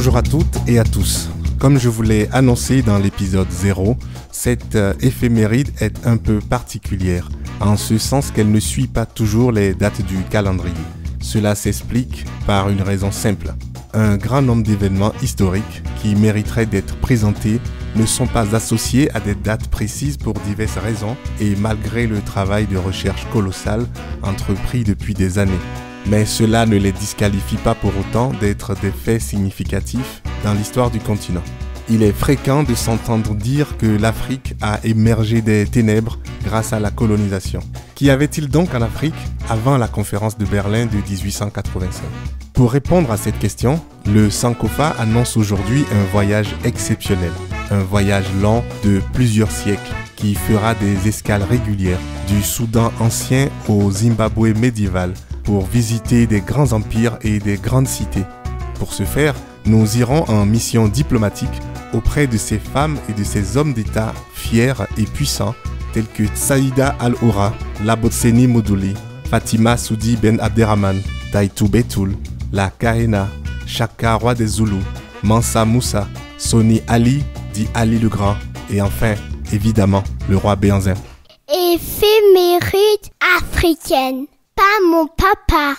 Bonjour à toutes et à tous. Comme je vous l'ai annoncé dans l'épisode 0, cette éphéméride est un peu particulière, en ce sens qu'elle ne suit pas toujours les dates du calendrier. Cela s'explique par une raison simple. Un grand nombre d'événements historiques qui mériteraient d'être présentés ne sont pas associés à des dates précises pour diverses raisons et malgré le travail de recherche colossal entrepris depuis des années. Mais cela ne les disqualifie pas pour autant d'être des faits significatifs dans l'histoire du continent. Il est fréquent de s'entendre dire que l'Afrique a émergé des ténèbres grâce à la colonisation. Qu'y avait-il donc en Afrique avant la conférence de Berlin de 1885 ? Pour répondre à cette question, le Sankofa annonce aujourd'hui un voyage exceptionnel. Un voyage long de plusieurs siècles qui fera des escales régulières du Soudan ancien au Zimbabwe médiéval pour visiter des grands empires et des grandes cités. Pour ce faire, nous irons en mission diplomatique auprès de ces femmes et de ces hommes d'État fiers et puissants tels que Saïda Al-Oura, Labotseni Moudouli, Fatima Soudi Ben Abderrahman, Taïtou Betoul, La Kahena, Chaka Roi des Zoulous, Mansa Moussa, Soni Ali, dit Ali le Grand, et enfin, évidemment, le roi Béhanzin. Éphéméride africaine, pas mon papa.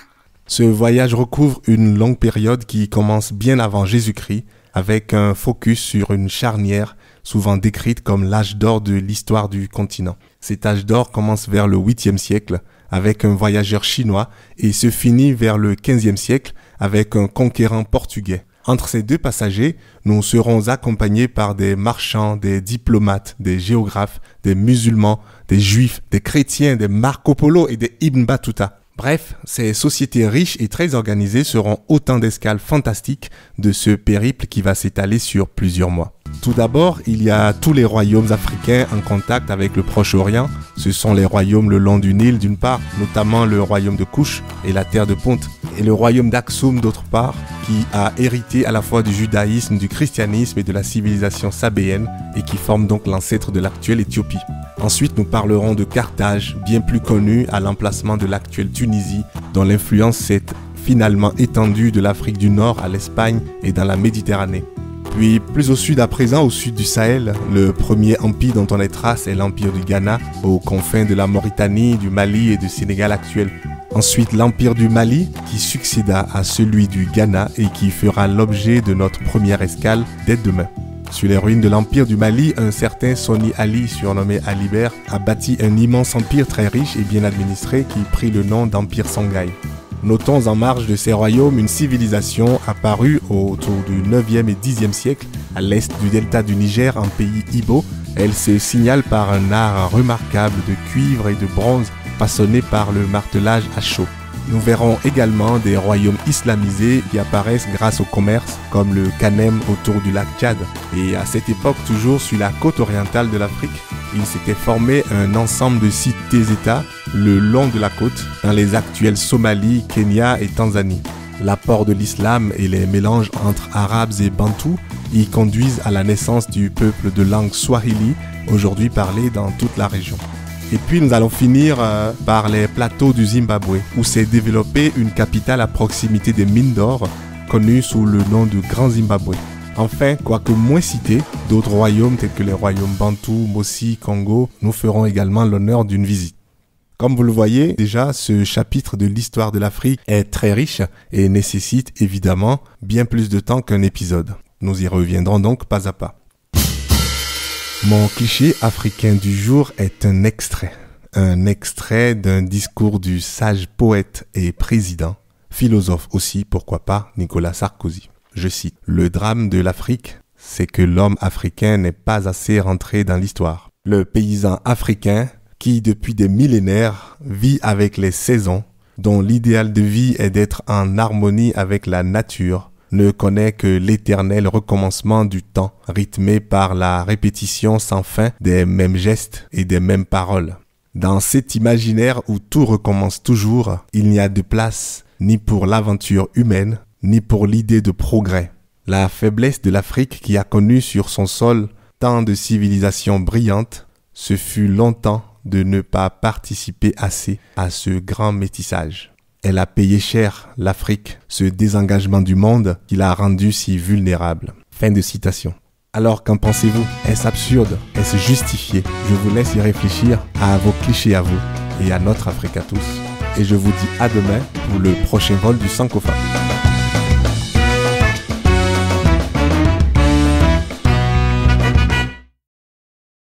Ce voyage recouvre une longue période qui commence bien avant Jésus-Christ, avec un focus sur une charnière souvent décrite comme l'âge d'or de l'histoire du continent. Cet âge d'or commence vers le 8e siècle avec un voyageur chinois et se finit vers le 15e siècle avec un conquérant portugais. Entre ces deux passagers, nous serons accompagnés par des marchands, des diplomates, des géographes, des musulmans, des juifs, des chrétiens, des Marco Polo et des Ibn Battuta. Bref, ces sociétés riches et très organisées seront autant d'escales fantastiques de ce périple qui va s'étaler sur plusieurs mois. Tout d'abord, il y a tous les royaumes africains en contact avec le Proche-Orient. Ce sont les royaumes le long du Nil d'une part, notamment le royaume de Kouch et la terre de Ponte, et le royaume d'Aksum d'autre part, qui a hérité à la fois du judaïsme, du christianisme et de la civilisation sabéenne, et qui forme donc l'ancêtre de l'actuelle Éthiopie. Ensuite, nous parlerons de Carthage, bien plus connu à l'emplacement de l'actuelle Tunisie, dont l'influence s'est finalement étendue de l'Afrique du Nord à l'Espagne et dans la Méditerranée. Puis plus au sud à présent, au sud du Sahel, le premier empire dont on est trace est l'empire du Ghana, aux confins de la Mauritanie, du Mali et du Sénégal actuel. Ensuite, l'empire du Mali, qui succéda à celui du Ghana et qui fera l'objet de notre première escale dès demain. Sur les ruines de l'empire du Mali, un certain Soni Ali, surnommé Alibert, a bâti un immense empire très riche et bien administré qui prit le nom d'Empire Songhai. Notons en marge de ces royaumes une civilisation apparue autour du 9e et 10e siècle à l'est du delta du Niger en pays Ibo. Elle se signale par un art remarquable de cuivre et de bronze façonné par le martelage à chaud. Nous verrons également des royaumes islamisés qui apparaissent grâce au commerce, comme le Kanem autour du lac Tchad. Et à cette époque, toujours sur la côte orientale de l'Afrique, il s'était formé un ensemble de cités-États le long de la côte, dans les actuelles Somalie, Kenya et Tanzanie. L'apport de l'islam et les mélanges entre arabes et bantous y conduisent à la naissance du peuple de langue swahili, aujourd'hui parlé dans toute la région. Et puis nous allons finir par les plateaux du Zimbabwe, où s'est développée une capitale à proximité des mines d'or, connue sous le nom de Grand Zimbabwe. Enfin, quoique moins cités, d'autres royaumes tels que les royaumes Bantou, Mossi, Congo, nous feront également l'honneur d'une visite. Comme vous le voyez, déjà, ce chapitre de l'histoire de l'Afrique est très riche et nécessite évidemment bien plus de temps qu'un épisode. Nous y reviendrons donc pas à pas. Mon cliché africain du jour est un extrait d'un discours du sage poète et président, philosophe aussi, pourquoi pas, Nicolas Sarkozy. Je cite, « Le drame de l'Afrique, c'est que l'homme africain n'est pas assez rentré dans l'histoire. Le paysan africain, qui depuis des millénaires vit avec les saisons, dont l'idéal de vie est d'être en harmonie avec la nature, ne connaît que l'éternel recommencement du temps, rythmé par la répétition sans fin des mêmes gestes et des mêmes paroles. Dans cet imaginaire où tout recommence toujours, il n'y a de place ni pour l'aventure humaine, ni pour l'idée de progrès. La faiblesse de l'Afrique qui a connu sur son sol tant de civilisations brillantes, ce fut longtemps de ne pas participer assez à ce grand métissage. Elle a payé cher, l'Afrique, ce désengagement du monde qui l'a rendue si vulnérable. » Fin de citation. Alors qu'en pensez-vous? Est-ce absurde? Est-ce justifié? Je vous laisse y réfléchir à vos clichés à vous et à notre Afrique à tous. Et je vous dis à demain pour le prochain vol du Sankofa.